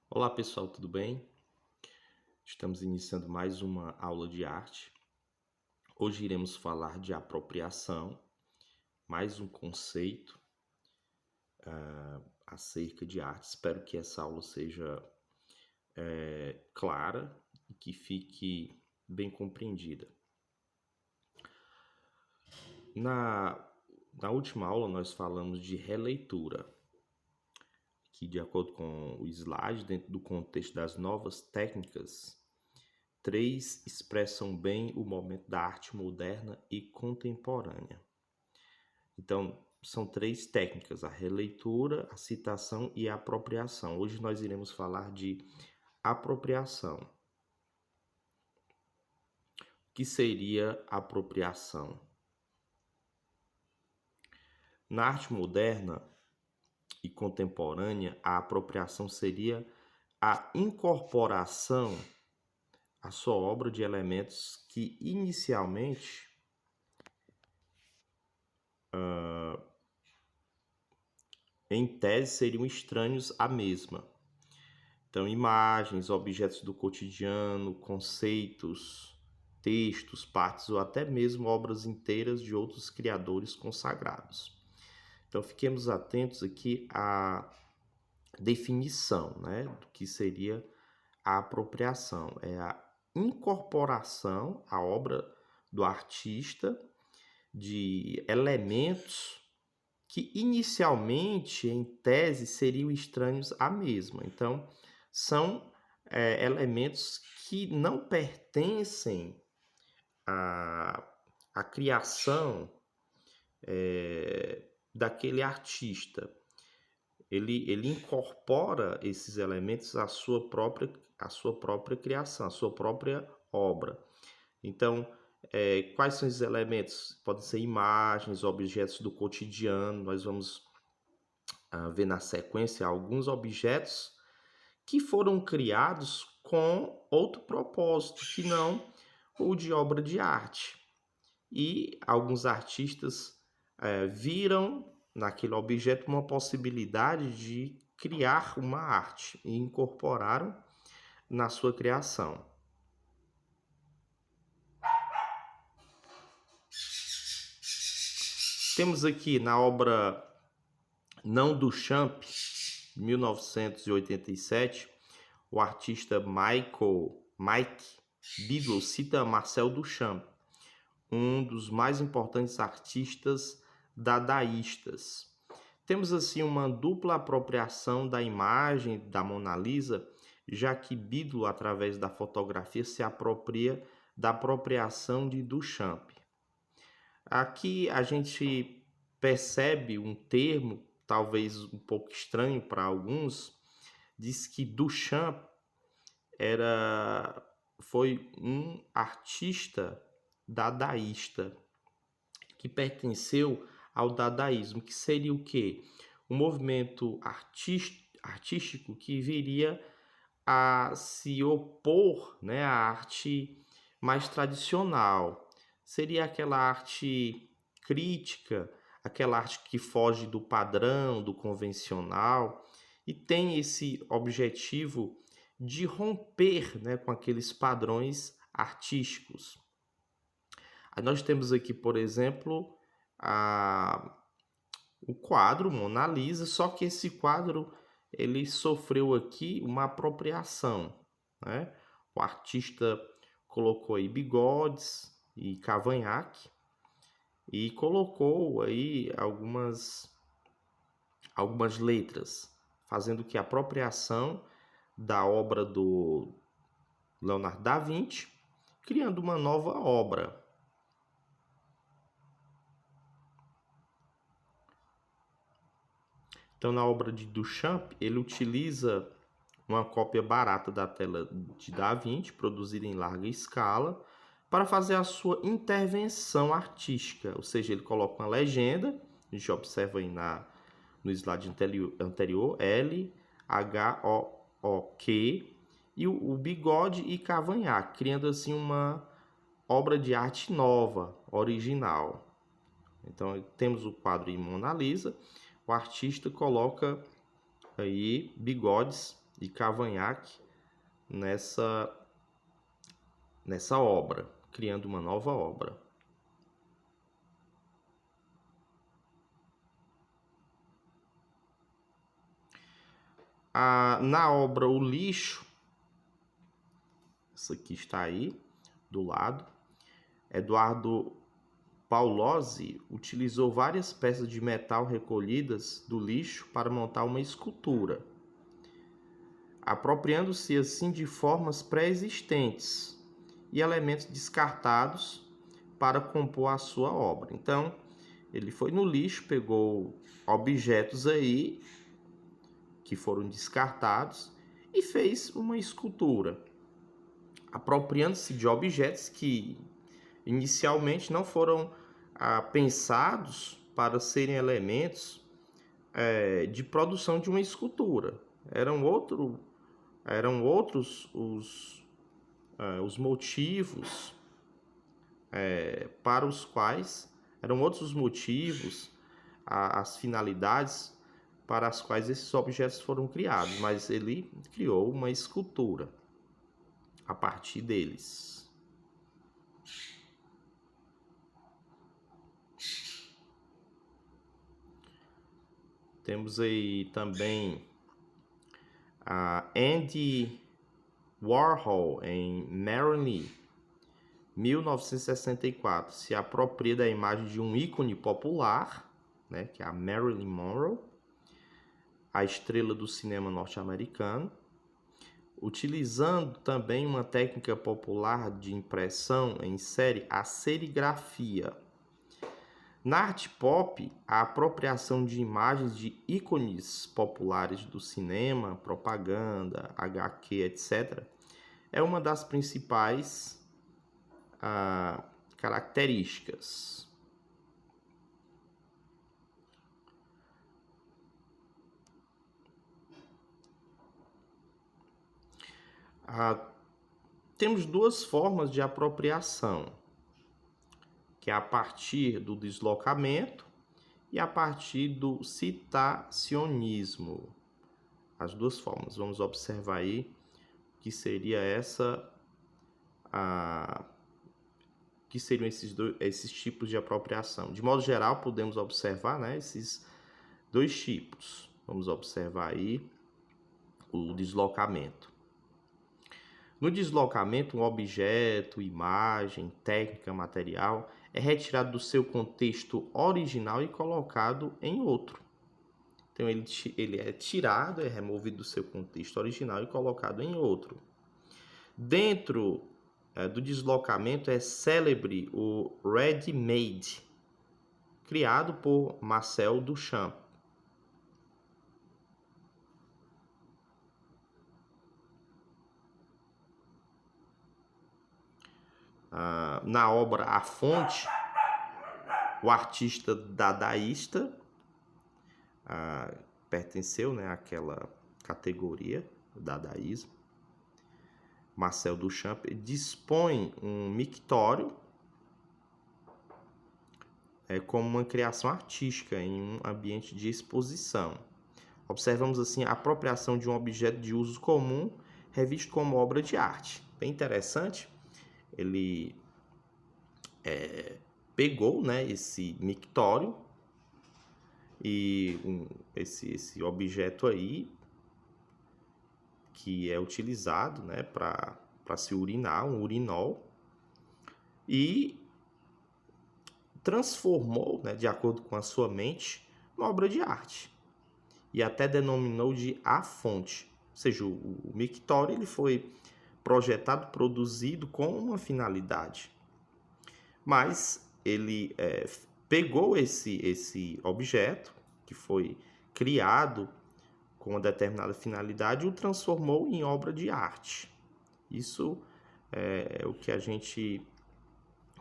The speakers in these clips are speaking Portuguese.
Olá pessoal, tudo bem? Estamos iniciando mais uma aula de arte. Hoje iremos falar de apropriação, mais um conceito acerca de arte. Espero que essa aula seja clara e que fique bem compreendida. Na última aula nós falamos de releitura, que de acordo com o slide, dentro do contexto das novas técnicas, três expressam bem o momento da arte moderna e contemporânea. Então, são três técnicas: a releitura, a citação e a apropriação. Hoje nós iremos falar de apropriação. O que seria apropriação? Na arte moderna e contemporânea, a apropriação seria a incorporação à sua obra de elementos que inicialmente em tese seriam estranhos à mesma. Então, imagens, objetos do cotidiano, conceitos, textos, partes ou até mesmo obras inteiras de outros criadores consagrados. Então, fiquemos atentos aqui à definição, né, do que seria a apropriação. É a incorporação à obra do artista de elementos que inicialmente, em tese, seriam estranhos à mesma. Então, são elementos que não pertencem à criação daquele artista. Ele incorpora esses elementos à sua própria criação, à sua própria obra. Então, quais são esses elementos? Podem ser imagens, objetos do cotidiano. Nós vamos ver na sequência alguns objetos que foram criados com outro propósito, que não o de obra de arte. E alguns artistas viram naquele objeto uma possibilidade de criar uma arte e incorporaram na sua criação. Temos aqui na obra Não Duchamp, 1987, o artista Mike Bigelow cita Marcel Duchamp, um dos mais importantes artistas dadaístas. Temos assim uma dupla apropriação da imagem da Mona Lisa, já que Bigelow, através da fotografia, se apropria da apropriação de Duchamp. Aqui a gente percebe um termo, talvez um pouco estranho para alguns, diz que Duchamp foi um artista dadaísta que pertenceu ao dadaísmo, que seria o quê? Um movimento artístico que viria a se opor, né, à arte mais tradicional. Seria aquela arte crítica, aquela arte que foge do padrão, do convencional, e tem esse objetivo de romper, né, com aqueles padrões artísticos. Aí nós temos aqui, por exemplo, o quadro Mona Lisa, só que esse quadro ele sofreu aqui uma apropriação, né? O artista colocou aí bigodes e cavanhaque e colocou aí algumas letras, fazendo que a apropriação da obra do Leonardo da Vinci, criando uma nova obra. Então, na obra de Duchamp, ele utiliza uma cópia barata da tela de Da Vinci, produzida em larga escala, para fazer a sua intervenção artística, ou seja, ele coloca uma legenda, a gente observa aí no slide anterior, L-H-O-O-Q, e o bigode e cavanhaque, criando assim uma obra de arte nova, original. Então, temos o quadro em Mona Lisa, o artista coloca aí bigodes e Cavanhaque nessa obra, criando uma nova obra. Na obra O Lixo, essa aqui está aí, do lado, Eduardo Paolozzi utilizou várias peças de metal recolhidas do lixo para montar uma escultura, apropriando-se assim de formas pré-existentes e elementos descartados para compor a sua obra. Então, ele foi no lixo, pegou objetos aí que foram descartados e fez uma escultura, apropriando-se de objetos que inicialmente não foram pensados para serem elementos de produção de uma escultura. Eram outros os motivos para os quais, eram outros os motivos, as finalidades para as quais esses objetos foram criados, mas ele criou uma escultura a partir deles. Temos aí também a Andy Warhol, em Marilyn, 1964, se apropria da imagem de um ícone popular, né, que é a Marilyn Monroe, a estrela do cinema norte-americano, utilizando também uma técnica popular de impressão em série, a serigrafia. Na arte pop, a apropriação de imagens de ícones populares do cinema, propaganda, HQ, etc., é uma das principais características. Temos duas formas de apropriação, que é a partir do deslocamento e a partir do citacionismo. As duas formas. Vamos observar aí que seria que seriam esses tipos de apropriação. De modo geral, podemos observar, né, esses dois tipos. Vamos observar aí o deslocamento. No deslocamento, um objeto, imagem, técnica, material é retirado do seu contexto original e colocado em outro. Então, ele é tirado, é removido do seu contexto original e colocado em outro. Dentro do deslocamento é célebre o ready-made, criado por Marcel Duchamp. Na obra A Fonte, o artista dadaísta pertenceu, né, àquela categoria, o dadaísmo. Marcel Duchamp dispõe um mictório como uma criação artística em um ambiente de exposição. Observamos assim a apropriação de um objeto de uso comum revisto como obra de arte. Bem interessante. Ele pegou, né, esse mictório e esse objeto aí que é utilizado, né, para se urinar, um urinol, e transformou, né, de acordo com a sua mente, uma obra de arte. E até denominou de A Fonte. Ou seja, o mictório ele foi projetado, produzido com uma finalidade. Mas ele pegou esse objeto, que foi criado com uma determinada finalidade, e o transformou em obra de arte. Isso é o que a gente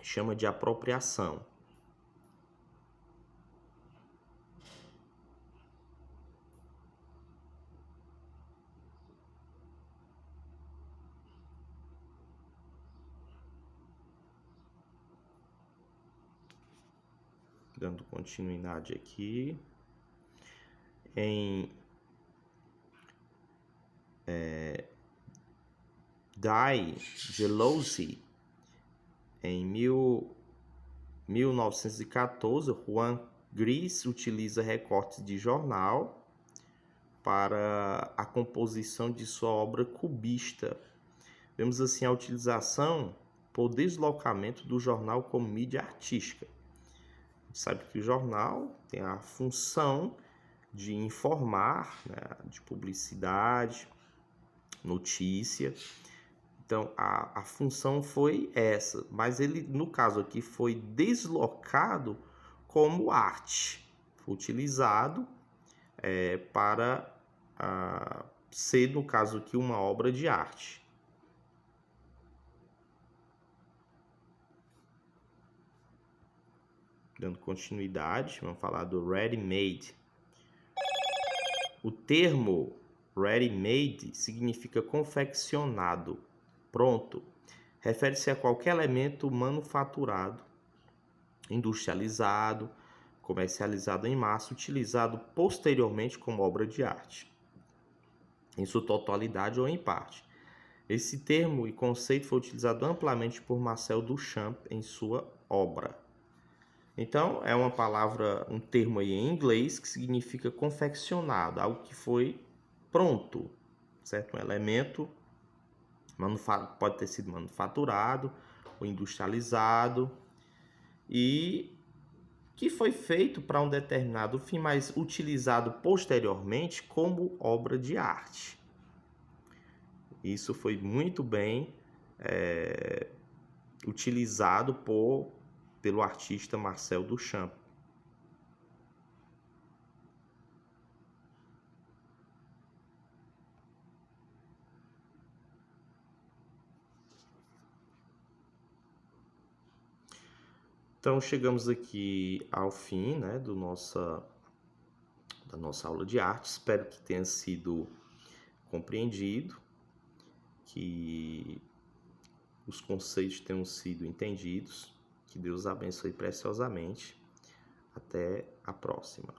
chama de apropriação. Dando continuidade aqui. Em Guy Gelowski, em 1914, Juan Gris utiliza recortes de jornal para a composição de sua obra cubista. Vemos assim a utilização por deslocamento do jornal como mídia artística. A gente sabe que o jornal tem a função de informar, né, de publicidade, notícia. Então, a função foi essa, mas ele, no caso aqui, foi deslocado como arte. Foi utilizado para ser, no caso aqui, uma obra de arte. Dando continuidade, vamos falar do ready-made. O termo ready-made significa confeccionado, pronto. Refere-se a qualquer elemento manufaturado, industrializado, comercializado em massa, utilizado posteriormente como obra de arte, em sua totalidade ou em parte. Esse termo e conceito foi utilizado amplamente por Marcel Duchamp em sua obra. Então, é uma palavra, um termo aí em inglês que significa confeccionado, algo que foi pronto, certo? Um elemento pode ter sido manufaturado ou industrializado e que foi feito para um determinado fim, mas utilizado posteriormente como obra de arte. Isso foi muito bem utilizado pelo artista Marcel Duchamp. Então, chegamos aqui ao fim, né, da nossa aula de arte. Espero que tenha sido compreendido, que os conceitos tenham sido entendidos. Que Deus abençoe preciosamente. Até a próxima.